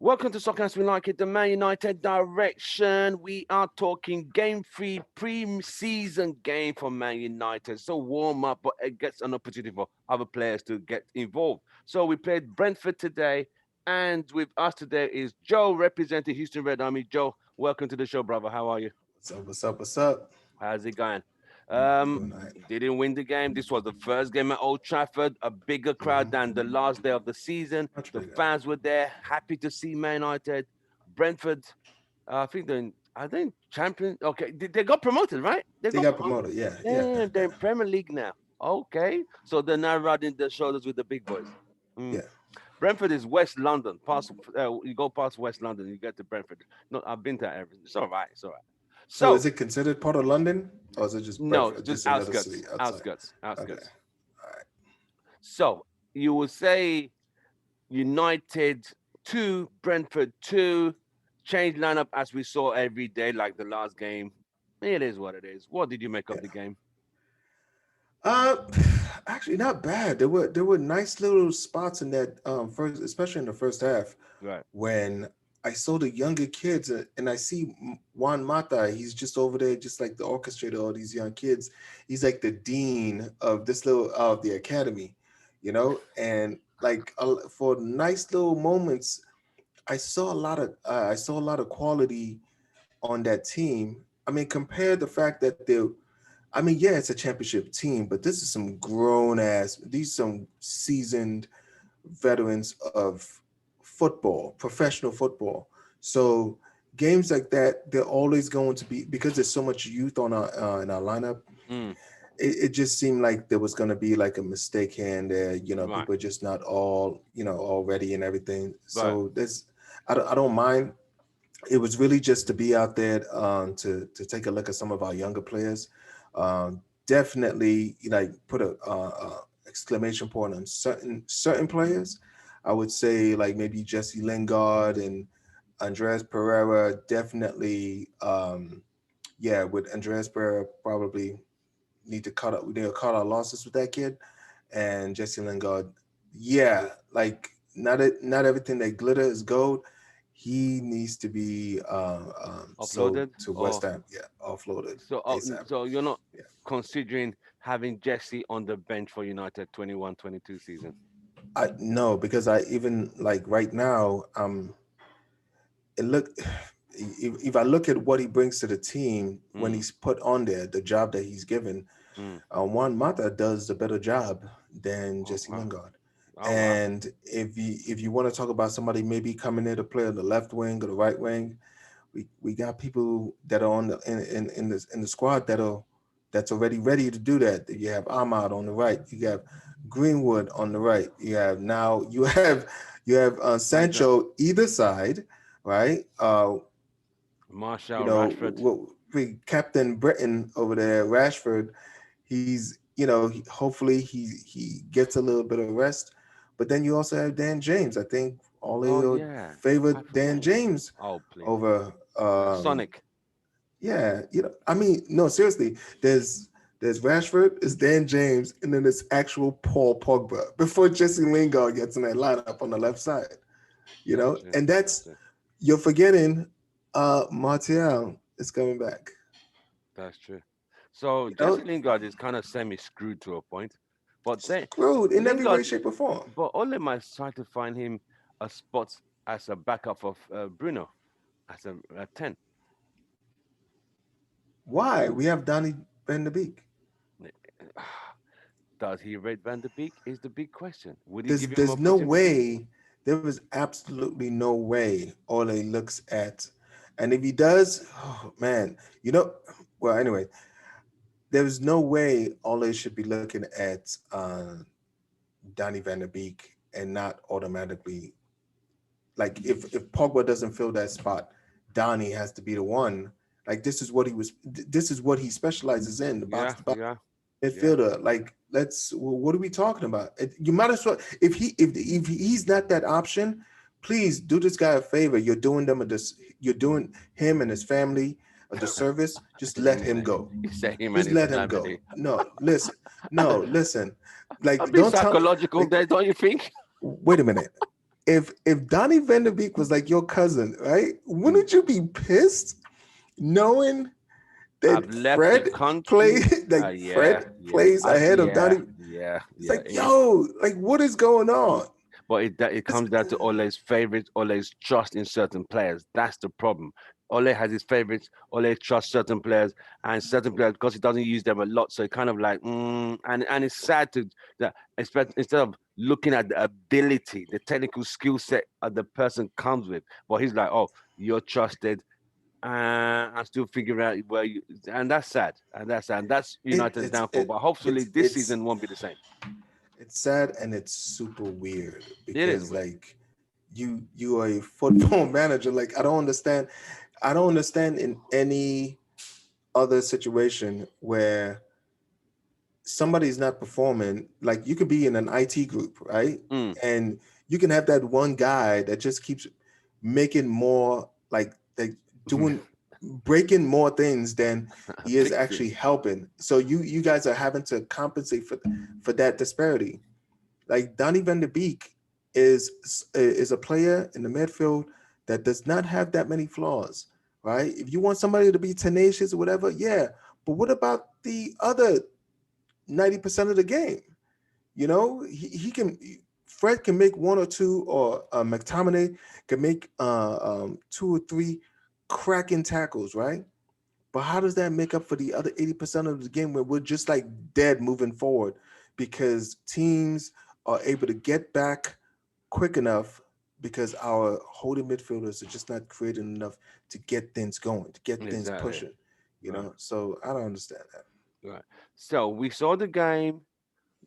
Welcome to Soccer as We Like It, the Man United direction. We are talking game three, pre-season game for Man United. So warm up, but it gets an opportunity for other players to get involved. So we played Brentford today, and with us today is Joe representing Houston Red Army. Joe, welcome to the show, brother. How are you? What's up? What's up? What's up? How's it going? Doing all right. Didn't win the game. This was the first game at Old Trafford, a bigger crowd than the last day of the season. Much The bigger. fans were there, happy to see Man United. Brentford, I think I think champion. Okay, they got promoted, right? They They got got promoted. promoted. Yeah, yeah, Damn, they're in Premier League now. Okay, so they're now rubbing their shoulders with the big boys. Mm. yeah. Brentford is West London. You go past West London, you get to Brentford. No, I've been to everything. It's all right. It's all right. So So is it considered part of London, or is it just no, Brentford, just just another city outskirts, outside? outskirts, Okay. outskirts. All right. So you will say United 2, Brentford 2, change lineup as we saw every day, like the last game. It is what it is. What did you make of Yeah. the game? Uh, actually, not bad. There were nice little spots in that first, especially in the first half, Right. when I saw the younger kids, and I see Juan Mata. He's just over there, just like the orchestrator, all these young kids. He's like the dean of this little of the academy, and like for nice little moments, I saw a lot of quality on that team. I mean, compare the fact that I mean, yeah, it's a championship team, but this is some grown ass, these some seasoned veterans of football, professional football. So games like that, they're always going to be, because there's so much youth on our in our lineup. Mm, It just seemed like there was going to be like a mistake here and there. right. People are just not all ready and everything. Right. So I don't mind. It was really just to be out there, to take a look at some of our younger players. Definitely, like put a exclamation point on certain players. I would say like maybe Jesse Lingard and Andreas Pereira. Definitely, yeah. With Andreas Pereira, probably we need to cut our losses with that kid. And Jesse Lingard, yeah, like not everything that glitter is gold. He needs to be sold Uploaded to West or Ham. Yeah, offloaded so ASAP. so you're not Yeah, considering having Jesse on the bench for United 21-22 season. I no, because I even like right now, it look if I look at what he brings to the team when Mm, he's put on there, the job that he's given, mm. Juan Mata does a better job than Oh Jesse wow. Lingard. Oh wow. And if you want to talk about somebody maybe coming in to play on the left wing or the right wing, we got people that are on the in the squad that's already ready to do that. You have Ahmad on the right, you have Greenwood on the right, you have Sancho, Sancho either side, right? Marshall, Rashford. What we Captain Britain over there, Rashford, he's hopefully he gets a little bit of rest. But then you also have Dan James. I think all of Oh you yeah, I favored Dan forget. James Oh please, over Sonic. yeah, I mean, no, seriously, there's Rashford, there's Dan James, and then there's actual Paul Pogba before Jesse Lingard gets in that lineup on the left side, That's true. and That's that's true. you're forgetting Martial is coming back. That's true. So You know, Jesse Lingard is kind of semi-screwed to a point, but then screwed in every way, Lingard, shape, or form. but Ole might try to find him a spot as a backup of Bruno as a 10. Why? We have Donny Van de Beek. Does he rate Van de Beek? Is the big question. Would he There's give him there's no opportunity? way. There is absolutely no way Ole looks at, and if he does, oh man, well anyway, there's no way Ole should be looking at Donny Van de Beek and not automatically, like, if Pogba doesn't fill that spot, Donny has to be the one. Like, this is what he specializes in, the box Yeah, to box yeah, yeah. midfielder. Like, what are we talking about? You might as well, if he's not that option, please do this guy a favor. You're doing him and his family a disservice. Just let him and him his, go. he said him and Just his let him family. go. No, listen. No, listen. A Like, bit don't tell me. psychological Like, there, don't you think? wait a minute. If Donnie Van de Beek was like your cousin, right? Mm. Wouldn't you be pissed knowing I've that left the Play country. like Yeah, Fred yeah, plays ahead of Donnie? It's yeah. like, yo, like what is going on? But it It's, comes down to Ole's favorites, Ole's trust in certain players. That's the problem. Ole has his favorites. Ole trusts certain players, and certain players because he doesn't use them a lot. So it kind of like, and it's sad to that. Instead of looking at the ability, the technical skill set the person comes with, but he's like, oh, you're trusted. I'm still figuring out where you, and that's sad, and that's sad. And that's it, United's it's downfall. it, But hopefully, it's this it's season won't be the same. it's sad and it's super weird It is because weird. like you are a football manager. Like I don't understand in any other situation where somebody's not performing. Like you could be in an IT group, right? Mm. And you can have that one guy that just keeps making more like doing breaking more things than he is actually Fixing. helping. So you guys are having to compensate for that disparity. Like Donny van de Beek is a player in the midfield that does not have that many flaws, right? If you want somebody to be tenacious or whatever, yeah. But what about the other 90% of the game? You know, he can. Fred can make one or two, or McTominay can make two or three cracking tackles, right? But how does that make up for the other 80% of the game where we're just like dead moving forward because teams are able to get back quick enough because our holding midfielders are just not creating enough to get things going, to get things Exactly. pushing, you Right. know? So I don't understand that. Right. So we saw the game.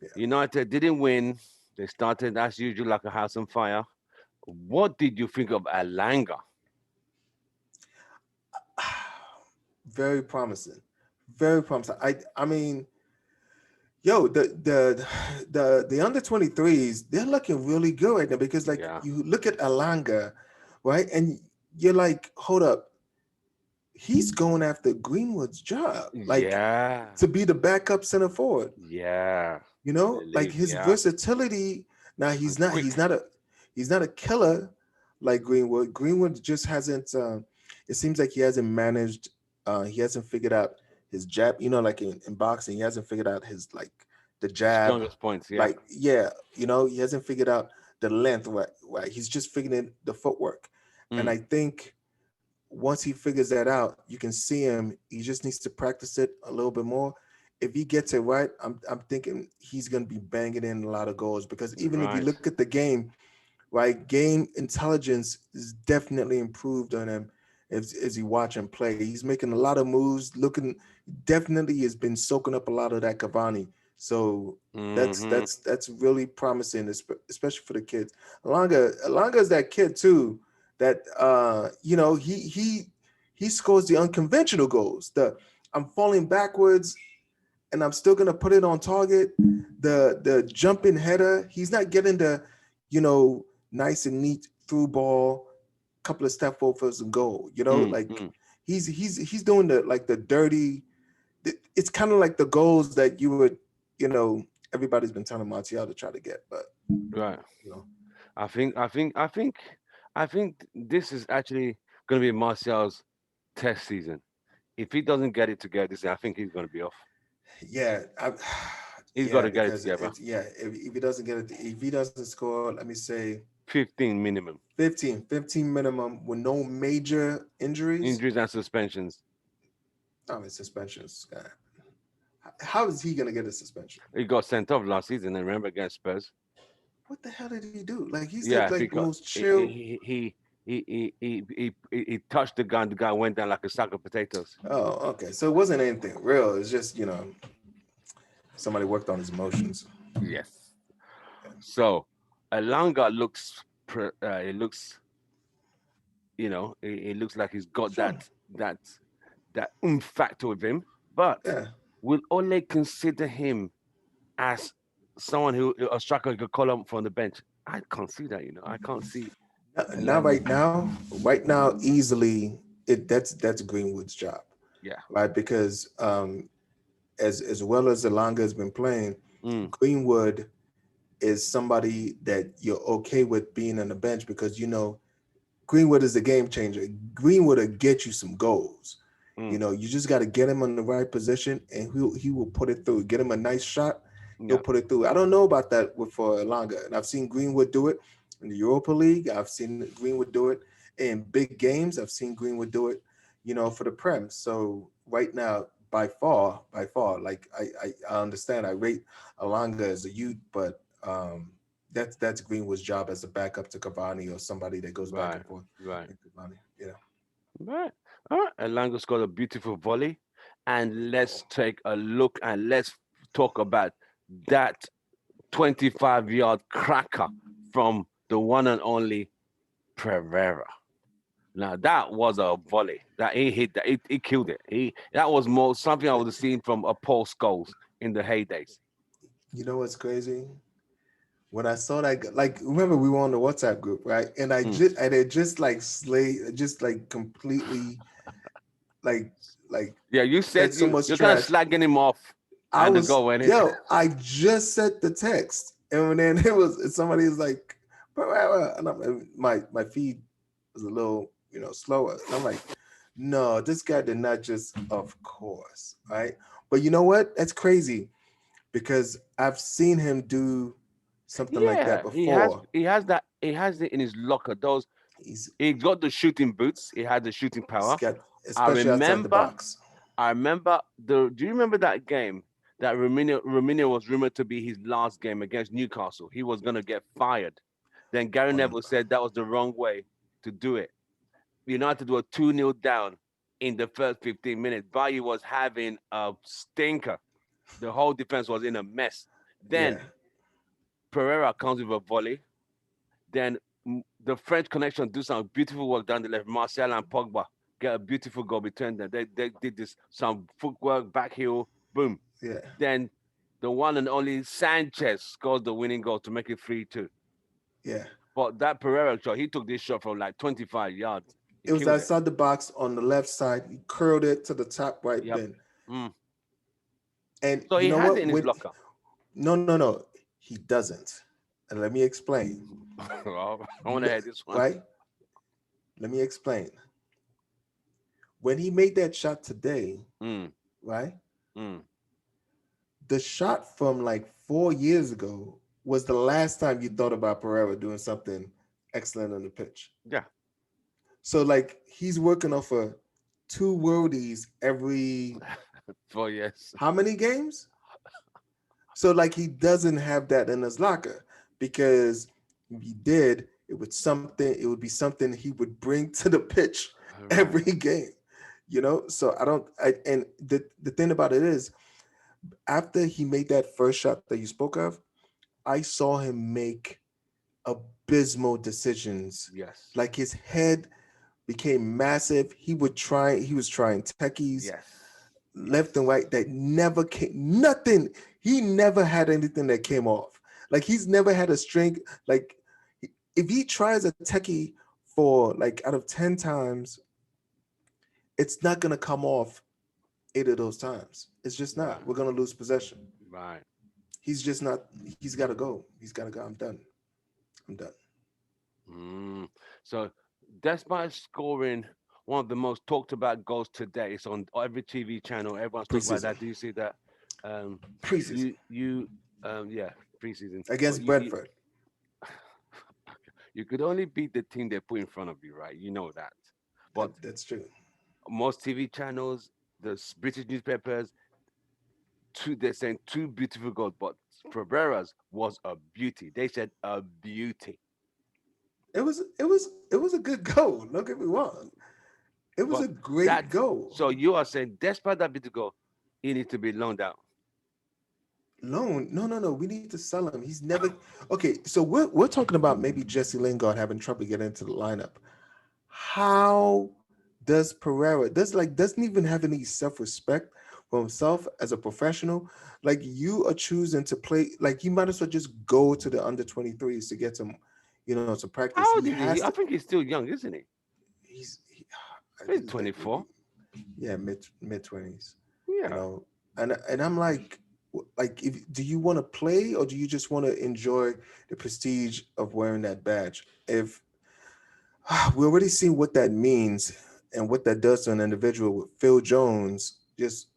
Yeah. United didn't win. They started as usual like a house on fire. What did you think of Alanga? Very promising. Very promising. I mean, yo, the under 23s, they're looking really good right now because like Yeah. you look at Alanga, right? And you're like, hold up, he's going after Greenwood's job, like Yeah. to be the backup center forward. Yeah. You know, like Believe. his Yeah. versatility. Now And he's quick. not a killer like Greenwood. Greenwood just hasn't. It seems like he hasn't managed. He hasn't figured out his jab. You know, like in boxing, he hasn't figured out his like the jab. Strongest points. Yeah. Like yeah, you know, he hasn't figured out the length. Right. He's just figuring the footwork, and Mm. I think once he figures that out, you can see him. He just needs to practice it a little bit more. If he gets it right, I'm thinking he's going to be banging in a lot of goals because even if you Right. look at the game, right, game intelligence is definitely improved on him as you watch him play. He's making a lot of moves, looking definitely has been soaking up a lot of that Cavani. So Mm-hmm. that's really promising, especially for the kids. Alanga is that kid too that you know he scores the unconventional goals. The I'm falling backwards and I'm still gonna put it on target. The jumping header, he's not getting the nice and neat through ball, couple of step overs and goal. You know, like Mm-hmm. he's doing the like the dirty. It's kind of like the goals that you would everybody's been telling Martial to try to get, but Right. you know I think this is actually going to be Martial's test season. If he doesn't get it together this year, I think he's going to be off. yeah, He's got yeah, to get it because together. it's yeah. If he doesn't get it, if he doesn't score, let me say 15 minimum. 15 minimum with no major injuries. Injuries and suspensions. I mean suspensions. How is he gonna get a suspension? He got sent off last season, and remember against Spurs. What the hell did he do? Like he's Yeah, like the because most chill. he touched the gun. The guy went down like a sack of potatoes. Oh, okay. So it wasn't anything real. It's just somebody worked on his emotions. Yes. So Elanga looks, it looks, it looks like he's got Sure. that that factor with him. But Yeah. will Ole consider him as someone who a striker who could call him from the bench? I can't see that. I can't see Not Elanga. right now. Right now, easily that's Greenwood's job, Yeah. right? Because as well as Elanga has been playing, Mm. Greenwood is somebody that you're okay with being on the bench because you know Greenwood is a game changer. Greenwood will get you some goals. Mm. You just got to get him in the right position, and he will put it through. Get him a nice shot, he'll Yeah. put it through. I don't know about that with for Elanga, and I've seen Greenwood do it in the Europa League. I've seen Greenwood do it in big games. I've seen Greenwood do it, for the Prem. So right now, by far, like I understand. I rate Elanga as a youth, but that's Greenwood's job as a backup to Cavani or somebody that goes back Right. and forth Right. with Cavani. Right. All right. Elanga's got a beautiful volley. And let's take a look and let's talk about that 25-yard cracker from the one and only Pereira. Now that was a volley that he hit. That he killed it. That was more something I would have seen from a Paul Scholes in the heydays. You know what's crazy? When I saw that, like, remember we were on the WhatsApp group, right? And Mm. I had just like just like completely like like Yeah, you said said so much you're kind of trash. slagging him off, I and the was goal went in. yo, I just sent the text, and then somebody was like, and my feed was a little slower, and I'm like, no, this guy did not just, of course, right? But you know what? That's crazy because I've seen him do something like that Yeah, before. he has it in his locker. Those He's he got the shooting boots. He had the shooting he's power. got, I especially outside the remember box. I remember the. Do you remember that game that Romino was rumored to be his last game against Newcastle? He was gonna get fired. Then Gary On Neville said that was the wrong way to do it. United were 2-0 down in the first 15 minutes. Bailly was having a stinker. The whole defense was in a mess. yeah, Then Pereira comes with a volley. Then the French connection do some beautiful work down the left. Martial and Pogba get a beautiful goal between them. They did this some footwork, back heel, boom. yeah, Then the one and only Sanchez scores the winning goal to make it 3-2. yeah. But that Pereira shot, he took this shot from like 25 yards. He It was killed it. outside the box on the left side. He curled it to the top right Yep. bin. Mm. And So you he know has it what? in his locker. No, he doesn't. And let me explain. I want to hear this one. Right? Let me explain. When he made that shot today, Mm. right? Mm. The shot from like 4 years ago was the last time you thought about Pereira doing something excellent on the pitch. Yeah. So like he's working off of two worldies every 4 years. how many games? So like he doesn't have that in his locker because if he did, it would be something he would bring to the pitch Right. every game. So I don't and the thing about it is after he made that first shot that you spoke of, I saw him make abysmal decisions. Yes. Like his head became massive. He was trying techies Yes. left and Yes. right that never came nothing. He never had anything that came off. Like he's never had a string. Like if he tries a techie for like out of 10 times, it's not gonna come off 8 of those times. It's just Right. not. We're gonna lose possession. Right. He's just not. He's got to go. He's got to go. I'm done. I'm done. Mm. So despite scoring one of the most talked about goals today, it's on every TV channel. Everyone's talking about Preseason. that. Do you see that? Um, Preseason you yeah, preseason. But against Brentford. you could only beat the team they put in front of you, right? You know that. But That's true. most TV channels, the British newspapers, they're saying two beautiful goals, but Pereira's was a beauty. They said a beauty. It was a good goal. Don't get me wrong. It was But a great that's goal. so you are saying, despite that beautiful goal, he needs to be loaned out. Loan? No. We need to sell him. He's never okay. So we're talking about maybe Jesse Lingard having trouble getting into the lineup. How does Pereira doesn't even have any self-respect for himself as a professional? Like you are choosing to play, like you might as well just go to the under 23s to get some, to practice. How He old is has he? I to think he's still young, isn't he? I He's think he's like 24. maybe, yeah, mid 20s, you Yeah. know. And I'm like, Like, if do you want to play or do you just want to enjoy the prestige of wearing that badge? If we already see what that means and what that does to an individual with Phil Jones, just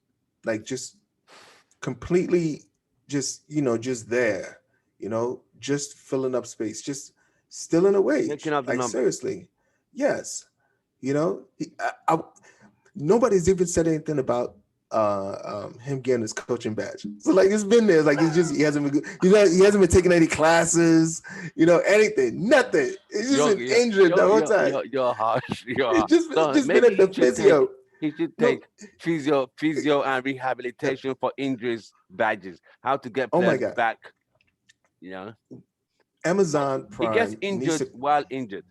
completely, just there, just filling up space, just stealing a Making wage. up the Like, numbers. seriously, yes. Nobody's even said anything about him getting his coaching badge. So like it's been there. Like he hasn't been he hasn't been taking any classes, anything, nothing. He's just You're been you're injured the you're whole you're time. you're harsh. You're It's harsh. So just been maybe at the physio. he should No, take physio and rehabilitation for injuries badges. How to get oh my players god, back. You know, Amazon he gets Prime needs injured to while injured.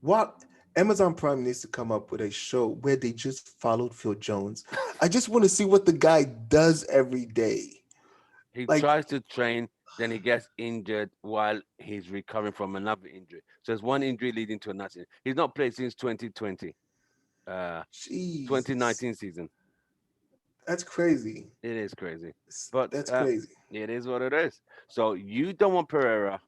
what Amazon Prime needs to come up with a show where they just followed Phil Jones. I just want to see what the guy does every day. He Like, tries to train, then he gets injured while he's recovering from another injury. So it's one injury leading to another. He's not played since 2020, uh, Jesus, 2019 season. that's crazy. It is crazy, but That's crazy. it is what it is. So you don't want Pereira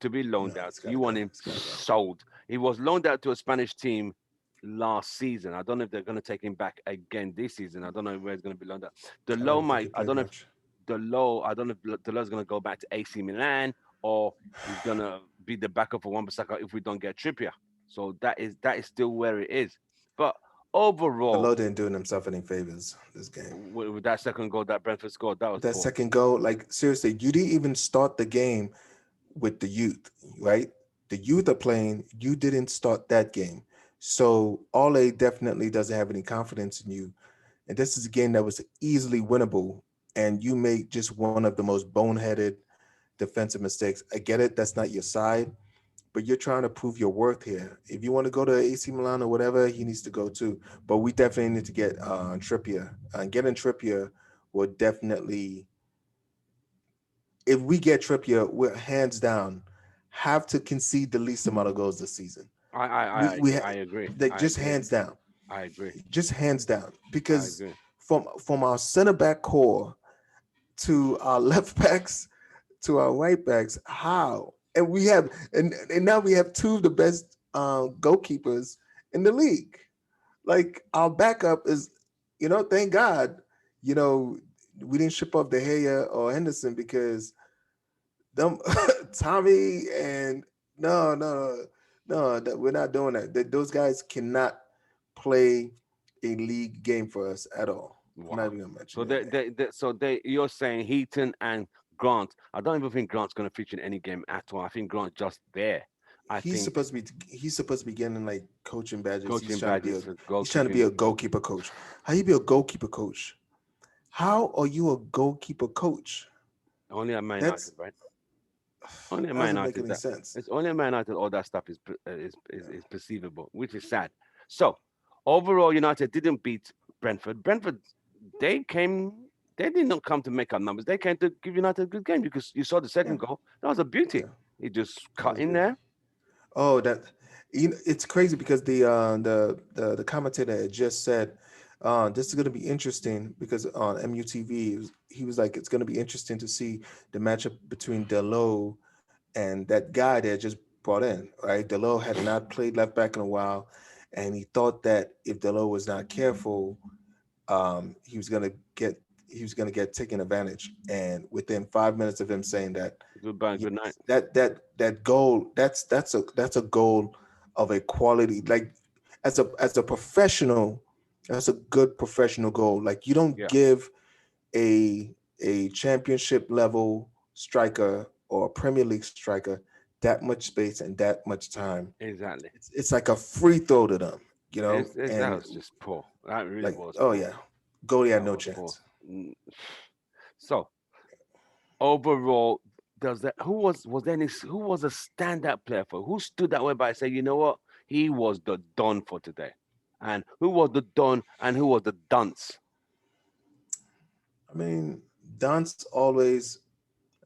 to be No, loaned out. it's gotta You go. want him It's gotta go. sold. He was loaned out to a Spanish team last season. I don't know if they're going to take him back again this season. I don't know where he's going to be loaned out. The I don't low even think he might. I played don't know if much. I don't know if the low's going to go back to AC Milan or he's going to be the backup for Wan-Bissaka if we don't get Trippier. So that is still where it is. But The overall, low didn't do himself any favors this game. with that second goal that Brentford scored, that was That poor. second goal, like seriously, you didn't even start the game with the youth, right? The youth are playing. You didn't start that game, so Ole definitely doesn't have any confidence in you. And this is a game that was easily winnable, and you made just one of the most boneheaded defensive mistakes. I get it. That's not your side, but you're trying to prove your worth here. If you want to go to AC Milan or whatever, he needs to go too. But we definitely need to get Trippier. Getting Trippier will definitely, if we get Trippier, we're hands down have to concede the least amount of goals this season. We I agree. like I just agree. hands down, I agree. just hands down, I because agree. from our center back core to our left backs to our right backs. How? And we have and now we have two of the best goalkeepers in the league. Like our backup is, thank God, you know, we didn't ship off De Gea or Henderson because them Tommy and no, that we're not doing that. Those guys cannot play a league game for us at all. I'm not Wow. even gonna mention So their name. you're saying Heaton and Grant. I don't even think Grant's going to feature in any game at all. I think Grant's just there. I think He's supposed to be getting like coaching badges. coaching badges for He's trying to be goalkeeping. a goalkeeper coach. How you be a goalkeeper coach? How are you a goalkeeper coach? Only at Man United, That's right? Only at that Man doesn't make United any that sense. it's only at Man United all that stuff is perceivable, which is sad. So overall, United didn't beat Brentford. Brentford they came. They did not come to make up numbers. They came to give United a good game because you saw the Yeah, second goal. That was a beauty. yeah, He just that cut was in beautiful. there. Oh, it's crazy because the commentator had just said this is going to be interesting because on MUTV he was like it's going to be interesting to see the matchup between Delo and that guy that just brought in, right? Delo had not played left back in a while, and he thought that if Delo was not careful, he was gonna get taken advantage. And within 5 minutes of him saying that, Goodbye, good night. that goal, that's a goal of a quality, like as a professional, that's a good professional goal. Like you don't Yeah, give a championship level striker or a Premier League striker that much space and that much time. exactly. It's like a free throw to them, That and was just poor. That really like, was oh poor. yeah, goalie had That no was poor. chance. Mm. So overall, does that was there any who was a standout player for who stood that way by say, you know what, he was the don for today, and who was the don and who was the dunce? I mean, Dunce always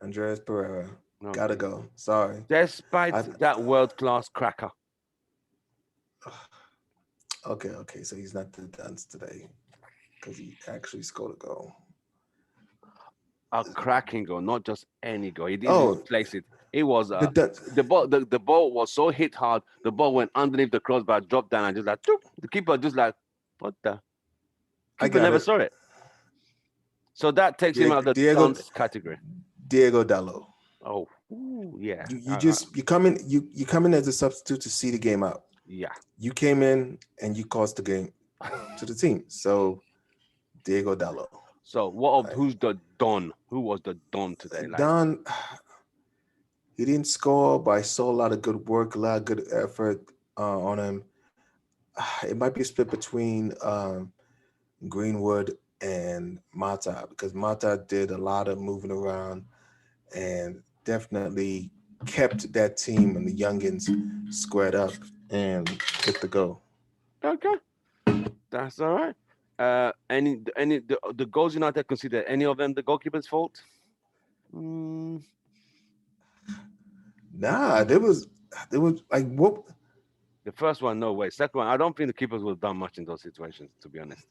Andreas Pereira. Gotta Okay, go. Sorry. despite I that world class cracker. okay. So he's not the dunce today because he actually scored a goal. a cracking goal, not just any goal. He didn't even Oh, place it. It was the Dun- the ball was so hit hard. The ball went underneath the crossbar, dropped down, and just like toop, the keeper just like what the I keeper got never it. saw it. So that takes him out of the Diego dunce category. Diego Dallo. Oh, ooh, yeah, You come in as a substitute to see the game out. yeah. You came in and you cost the game to the team. So Diego Dallo. So what of who's the don? Who was the don today? Like Don, he didn't score, but I saw a lot of good work, a lot of good effort on him. It might be split between Greenwood and Mata because Mata did a lot of moving around and definitely kept that team and the youngins squared up and hit the goal. okay, that's all right. Any the goals United considered any of them the goalkeeper's fault? Mm, Nah, there was like what? the first one, no way. Second one, I don't think the keepers would have done much in those situations. To be honest,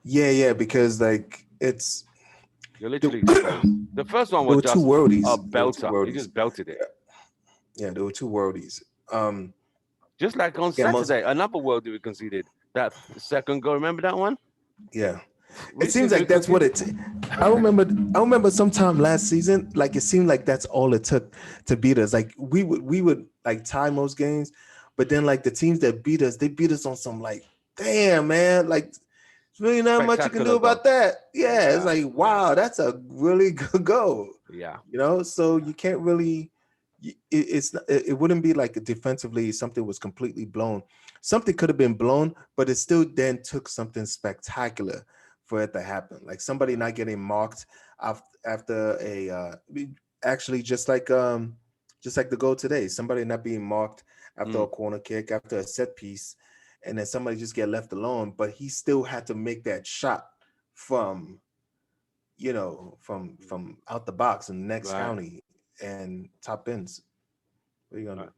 Yeah, because like it's you're there, literally exposed. The first one there was were two just a worldies. There were two belter. He worldies. just belted it. Yeah, there were two worldies. Um, Just like on yeah, most Saturday, another world we conceded. That second goal, remember that one? yeah. It We seems seem to like that's what concede. it. I remember sometime last season, like it seemed like that's all it took to beat us. Like we would like tie most games, but then like the teams that beat us, they beat us on some like, damn man, like there's really not much you can do Spectacular goal. about that. Yeah, it's Yeah, like yeah, wow, that's a really good goal. yeah. So you can't really. It wouldn't be like defensively something was completely blown. Something could have been blown, but it still then took something spectacular for it to happen. Like somebody not getting marked after a actually just like the goal today. Somebody not being marked after a Mm, corner kick, after a set piece, and then somebody just get left alone. But he still had to make that shot from from out the box in the next right, county and top ends. What are you gonna right. do?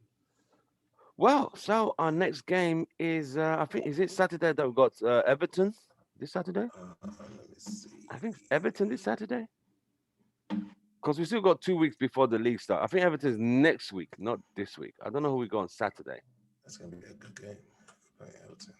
Well, so our next game is I think is it Saturday that we got Everton this Saturday? Let me see. I think it's Everton this Saturday because we still got 2 weeks before the league start. I think Everton is next week, not this week. I don't know who we got on Saturday. That's gonna be a good game. Playing Everton.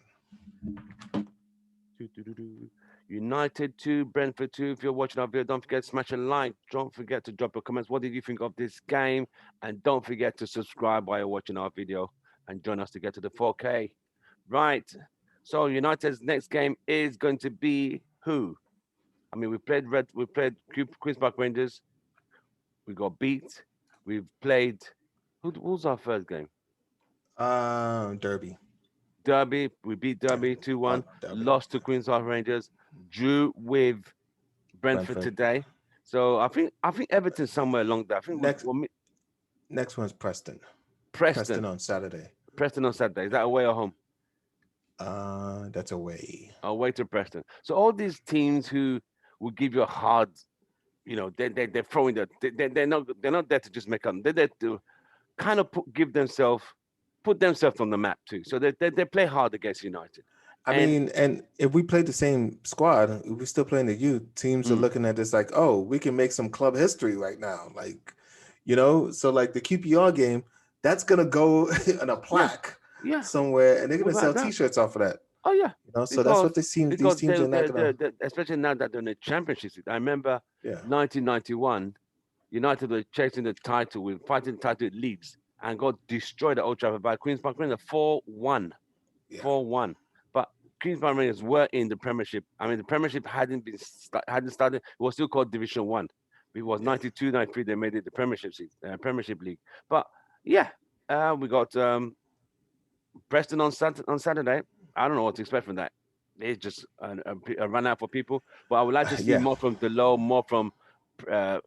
Doo-doo-doo-doo. United 2, Brentford 2. If you're watching our video, don't forget to smash a like. Don't forget to drop your comments. What did you think of this game? And don't forget to subscribe while you're watching our video and join us to get to the 4K. Right. So United's next game is going to be who? I mean, we played Queens Park Rangers. We got beat. We've played. Who was our first game? Derby. Derby. We beat Yeah, Derby 2-1. Derby. Lost to Queens Park Rangers. Drew with Brentford Brentford. today. So I think Everton's somewhere along there. I think Next we'll meet next one's Preston. Preston Preston. on Saturday. Preston on Saturday. Is that away or home? That's away. Away to Preston. So all these teams who will give you a hard, they're throwing they're not there to just make up. They're there to kind of put themselves on the map too. So they play hard against United. I And mean, and if we played the same squad, if we're still playing the youth, teams are mm, looking at this like, oh, we can make some club history right now. Like, so like the QPR game, that's gonna go on a yeah, plaque yeah, somewhere, and they're gonna without sell doubt. T-shirts off of that. Oh yeah, So that's what because these because teams are not gonna. especially now that they're in the championship. I remember Yeah, 1991, United were chasing the title with fighting the title with Leeds and got destroyed at Old Trafford by Queens Park Rangers 4-1, yeah, 4-1. But Queens Park Rangers were in the Premiership. I mean, the Premiership hadn't started. It was still called Division One. It was yeah. 92, 93. They made it the Premiership League. But yeah, we got Preston on Saturday. I don't know what to expect from that. It's just a run out for people. But I would like to see Yeah, more from Delo, more from uh,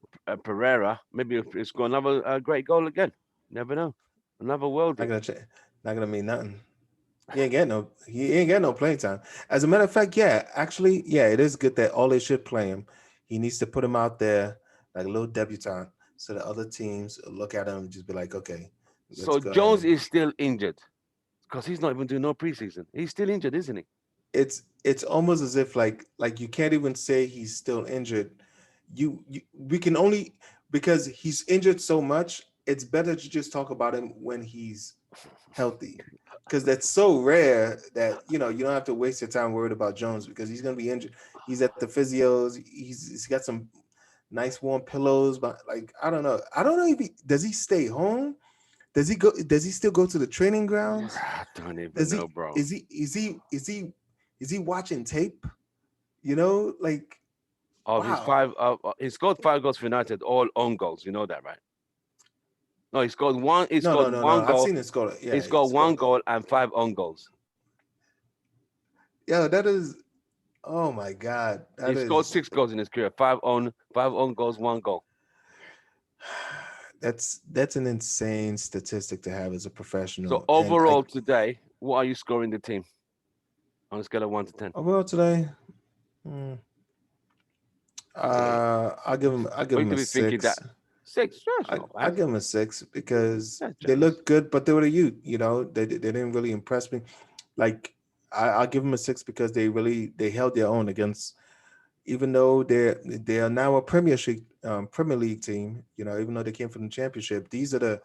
Pereira. Maybe if it's got another great goal again. Never know. Another not worldie. gonna not gonna mean nothing. He ain't get no playing time. As a matter of fact, yeah, actually, yeah, it is good that all they should play him. He needs to put him out there like a little debutant, so the other teams look at him and just be like, okay, let's So go ahead Jones and. is still injured because he's not even doing no preseason. He's still injured, isn't he? It's almost as if like you can't even say he's still injured. we can only, because he's injured so much. It's better to just talk about him when he's healthy, because that's so rare that you don't have to waste your time worried about Jones because he's gonna be injured. He's at the physios. He's got some nice warm pillows, but like I don't know if does he stay home? Does he go? Does he still go to the training grounds? I don't even Does know, he? bro. Is he watching tape? Like Of his wow. five, he scored 5 goals for United, all own goals. You know that, right? No, he scored one. He No, scored no, no, no. one I've goal. seen him score. He Yeah, he scored scored one a goal. goal and 5 own goals. Yeah, that is. Oh my God, He that scored is. 6 goals in his career. Five own goals, 1 goal. That's an insane statistic to have as a So professional. And I overall today, what are you scoring the team on a scale of 1 to 10? overall today, hmm, Yeah. I'll give For you him to a be thinking that six. 6, that's I not I bad. give him a six because That's they generous. looked good, but they were the youth. They didn't really impress me. Like I'll give them a six because they held their own against, even though they are now a Premier League team. Even though they came from the championship, these are the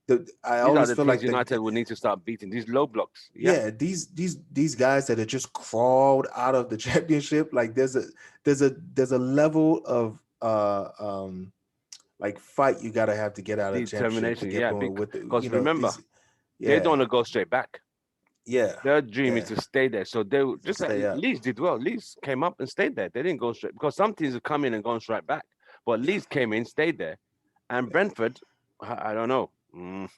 I These are always the feel teams like United will need to start beating. These low blocks. Yeah. yeah, these guys that are just crawled out of the championship. Like there's a level of like fight you gotta have to get out of the championship to Determination. get Yeah. going with Because remember, these. they don't Yeah, want to go straight back. yeah, Their dream is yeah. to stay there. So they To just like stay up. Leeds did well. Leeds came up and stayed there. They didn't go straight because some teams have come in and gone straight back. But Yeah, Leeds came in, stayed there. And yeah. Brentford, I don't know.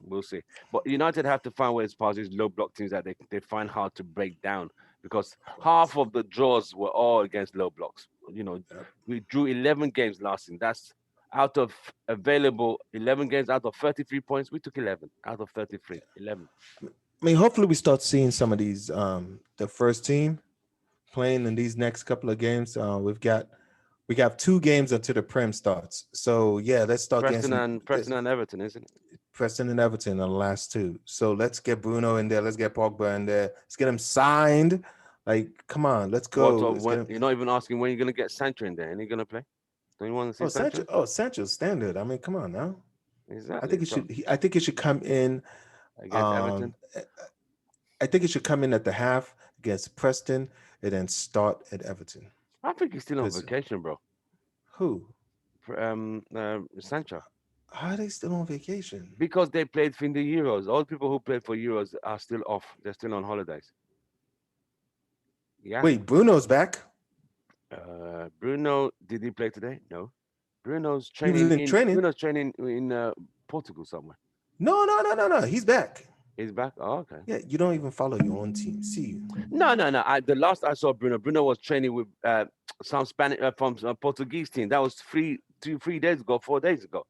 We'll see. But United have to find ways past these low block teams that they find hard to break down because half of the draws were all against low blocks. Yep. We drew 11 games last season. That's out of available 11 games out of 33 points. We took 11 out of 33. 11. I mean, hopefully we start seeing some of these the first team playing in these next couple of games. We got 2 games until the Prem starts. So yeah, let's start getting Preston some and Preston and Everton, isn't it? Preston and Everton on the last 2. So let's get Bruno in there. Let's get Pogba in there. Let's get him signed. Like, come on, let's What go. of Let's get when him. you're not even asking when you're gonna get Sancho in there? And he gonna play? Don't you want to see Oh, Sancho. Sancho? Oh, Sancho's standard. I mean, come on now. I think Exactly. it So should. I think it should come in. against Everton, Um, I think it should come in at the half against Preston and then start at Everton. I think he's still on Because vacation, bro. who? Sancho, How are they still on vacation? because they played for the Euros. All the people who played for Euros are still off. They're still on holidays. Yeah. Wait, Bruno's back. Bruno, did he play today? No. Bruno's He was training in in training. Bruno's training in Portugal somewhere. No, no, no, no, no. He's back. He's back. Oh, okay. Yeah, you don't even follow your own team. See you. No, no, no. The last I saw Bruno was training with some Spanish from Portuguese team. That was 3 days ago, 4 days ago.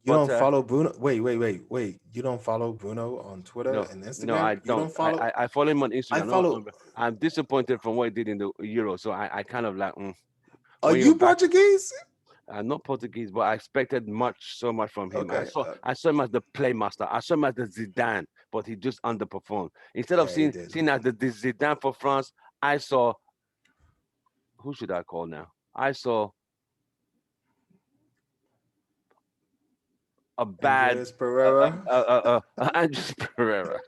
You But don't follow Bruno. Wait. You don't follow Bruno on Twitter no, and no, Instagram. I You don't. don't follow. I follow him on I Instagram. No, follow. no, but I'm disappointed from what he did in the Euro. So I kind of like Are when you're you back. Portuguese? I'm not Portuguese, but I expected so much from him. I Okay. saw I saw him as the playmaster. I saw him as the Zidane, but he just underperformed. Instead of Yeah, he seeing did. seeing as the Zidane for France, I saw, who should I call now? I saw a bad Andreas Pereira. Andres Pereira.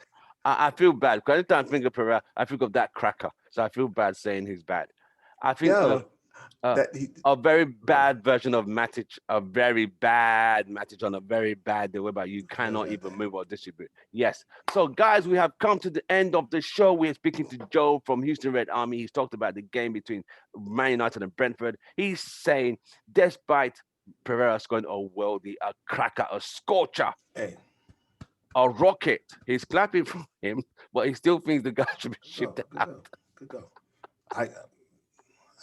I feel bad because anytime I think of Pereira, I think of that cracker. So I feel bad saying he's bad. I think Yo, uh, that he. a very Okay. bad version of Matic, a very bad Matic on a very bad day whereby you Very cannot bad even day. move or distribute. Yes. So, guys, we have come to the end of the show. We're speaking to Joe from Houston Red Army. He's talked about the game between Man United and Brentford. He's saying, despite Pereira scoring a worldie, a cracker, a scorcher, Hey, a rocket, he's clapping for him, but he still thinks the guy should be good go. shipped Good out. go. Good go. I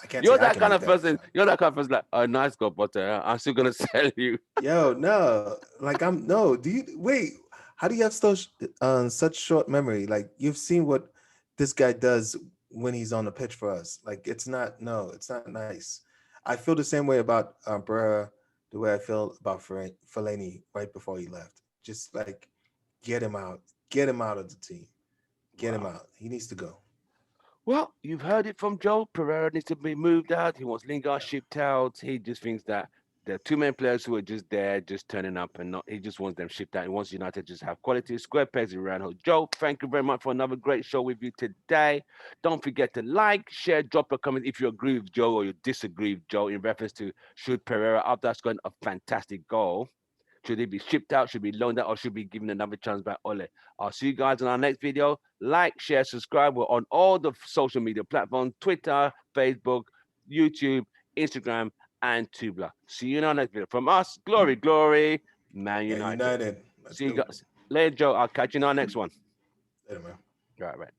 I can't say You're I that can kind make of that person. shot. You're that kind of person like, oh, nice God, but I'm still gonna sell you. Yo, no, like I'm no. Do you wait? How do you have such short memory? Like you've seen what this guy does when he's on the pitch for us. Like it's not no, it's not nice. I feel the same way about Brera, the way I feel about Fellaini right before he left. Just get him out, get him out of the team, get him Wow. out. He needs to go. Well, you've heard it from Joe. Pereira needs to be moved out. He wants Lingard shipped out. He just thinks that there are too many players who are just there, just turning up and not. He just wants them shipped out. He wants United to just have quality. Square pegs in round hole. Joe, thank you very much for another great show with you today. Don't forget to like, share, drop a comment if you agree with Joe or you disagree with Joe in reference to should Pereira, after scoring a fantastic goal, should he be shipped out? Should be loaned out? Or should be given another chance by Ole? I'll see you guys in our next video. Like, share, subscribe. We're on all the social media platforms: Twitter, Facebook, YouTube, Instagram, and Tubler. See you in our next video. From us, glory, glory, Man Man United. United. Let's See you go. guys later, Joe. I'll catch you in our next one. Later, man. All right, right.